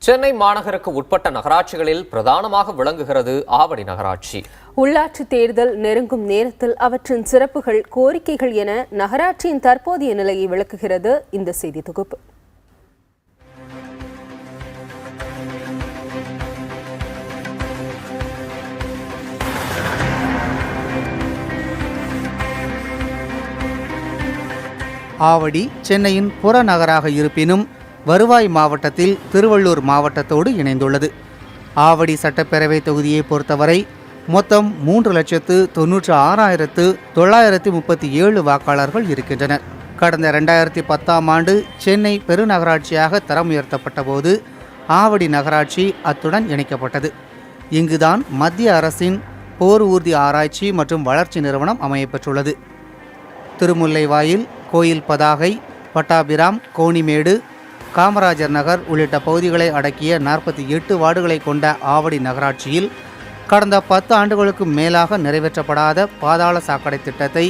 சென்னை மாநகருக்கு உட்பட்ட நகராட்சிகளில் பிரதானமாக விளங்குகிறது ஆவடி நகராட்சி. உள்ளாட்சி தேர்தல் நெருங்கும் நேரத்தில் அவற்றின் சிறப்புகள், கோரிக்கைகள் என நகராட்சியின் தற்போதைய நிலையை விளக்குகிறது இந்த செய்தி தொகுப்பு. ஆவடி சென்னையின் புறநகராக இருப்பினும் வருவாய் மாவட்டத்தில் திருவள்ளூர் மாவட்டத்தோடு இணைந்துள்ளது. ஆவடி சட்டப்பேரவை தொகுதியை பொறுத்தவரை மொத்தம் 3,96,937 வாக்காளர்கள் இருக்கின்றனர். கடந்த 2010ஆம் ஆண்டு சென்னை பெருநகராட்சியாக தரம் உயர்த்தப்பட்ட போது ஆவடி நகராட்சி அத்துடன் இணைக்கப்பட்டது. இங்குதான் மத்திய அரசின் போர் ஊர்தி ஆராய்ச்சி மற்றும் வளர்ச்சி நிறுவனம் அமையப்பெற்றுள்ளது. திருமுல்லைவாயில், கோயில் பதாகை, பட்டாபிராம், கோணிமேடு, காமராஜர் நகர் உள்ளிட்ட பகுதிகளை அடக்கிய 48 வார்டுகளை கொண்ட ஆவடி நகராட்சியில் கடந்த 10 ஆண்டுகளுக்கு மேலாக நிறைவேற்றப்படாத பாதாள சாக்கடை திட்டத்தை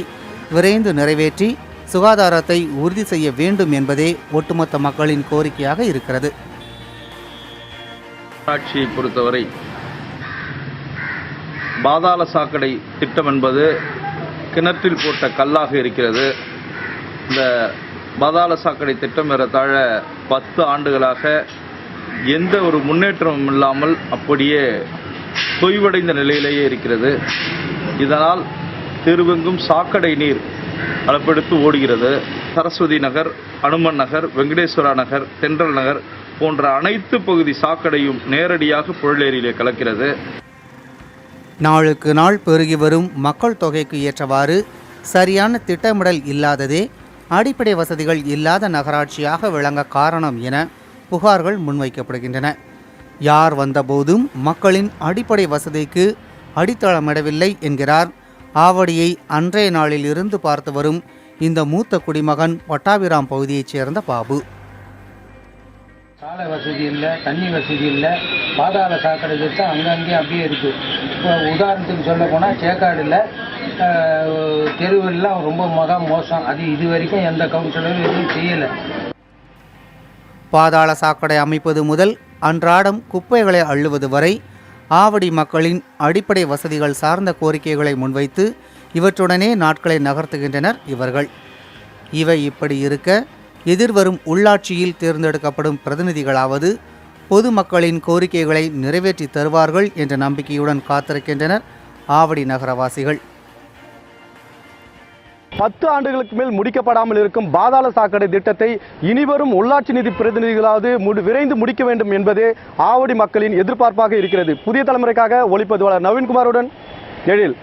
விரைந்து நிறைவேற்றி சுகாதாரத்தை உறுதி செய்ய வேண்டும் என்பதே ஒட்டுமொத்த மக்களின் கோரிக்கையாக இருக்கிறது. நகராட்சியை பொறுத்தவரை பாதாள சாக்கடை திட்டம் என்பது கிணற்றில் போட்ட கல்லாக இருக்கிறது. இந்த பாதாள சாக்கடை திட்டம் ஏறத்தாழ 10 ஆண்டுகளாக எந்த ஒரு முன்னேற்றமும் இல்லாமல் அப்படியே தொய்வடைந்த நிலையிலேயே இருக்கிறது. இதனால் தெருவெங்கும் சாக்கடை நீர் அளப்பெடுத்து ஓடுகிறது. சரஸ்வதி நகர், அனுமன் நகர், வெங்கடேஸ்வரா நகர், தென்றல் நகர் போன்ற அனைத்து பகுதி சாக்கடையும் நேரடியாக புழலேரியிலே கலக்கிறது. நாளுக்கு நாள் பெருகி வரும் மக்கள் தொகைக்கு ஏற்றவாறு சரியான திட்டமிடல் இல்லாததே அடிப்படை வசதிகள் இல்லாத நகராட்சியாக விளங்க காரணம் என புகார்கள் முன்வைக்கப்படுகின்றன. யார் வந்தபோதும் மக்களின் அடிப்படை வசதிக்கு அடித்தளமிடவில்லை என்கிறார் ஆவடியை அன்றைய நாளில் இருந்து பார்த்து வரும் இந்த மூத்த குடிமகன் பட்டாபிராம் பகுதியைச் சேர்ந்த பாபு. சாலை வசதி இல்லை, தண்ணி வசதி இல்லை, பாதாள சாக்கடை திட்டம் அங்கங்கே அப்படியே இருக்குது. இப்போ உதாரணத்துக்கு சொல்ல போனால் சேக்காடில் தெருவெல்லாம் ரொம்ப மோசம். அது இது வரைக்கும் எந்த கவுன்சிலரும் எதுவும் செய்யலை. பாதாள சாக்கடை அமைப்பது முதல் அன்றாடம் குப்பைகளை அள்ளுவது வரை ஆவடி மக்களின் அடிப்படை வசதிகள் சார்ந்த கோரிக்கைகளை முன்வைத்து இவற்றுடனே நாட்களை நகர்த்துகின்றனர் இவர்கள். இவை இப்படி இருக்க, எதிர்வரும் உள்ளாட்சியில் தேர்ந்தெடுக்கப்படும் பிரதிநிதிகளாவது பொதுமக்களின் கோரிக்கைகளை நிறைவேற்றி தருவார்கள் என்ற நம்பிக்கையுடன் காத்திருக்கின்றனர் ஆவடி நகரவாசிகள். 10 ஆண்டுகளுக்கு மேல் முடிக்கப்படாமல் இருக்கும் பாதாள சாக்கடை திட்டத்தை இனிவரும் உள்ளாட்சி நிதி பிரதிநிதிகளாவது விரைந்து முடிக்க வேண்டும் என்பதே ஆவடி மக்களின் எதிர்பார்ப்பாக இருக்கிறது. புதிய தலைமுறைக்காக ஒளிப்பதிவாளர் நவீன்குமாருடன் எழில்.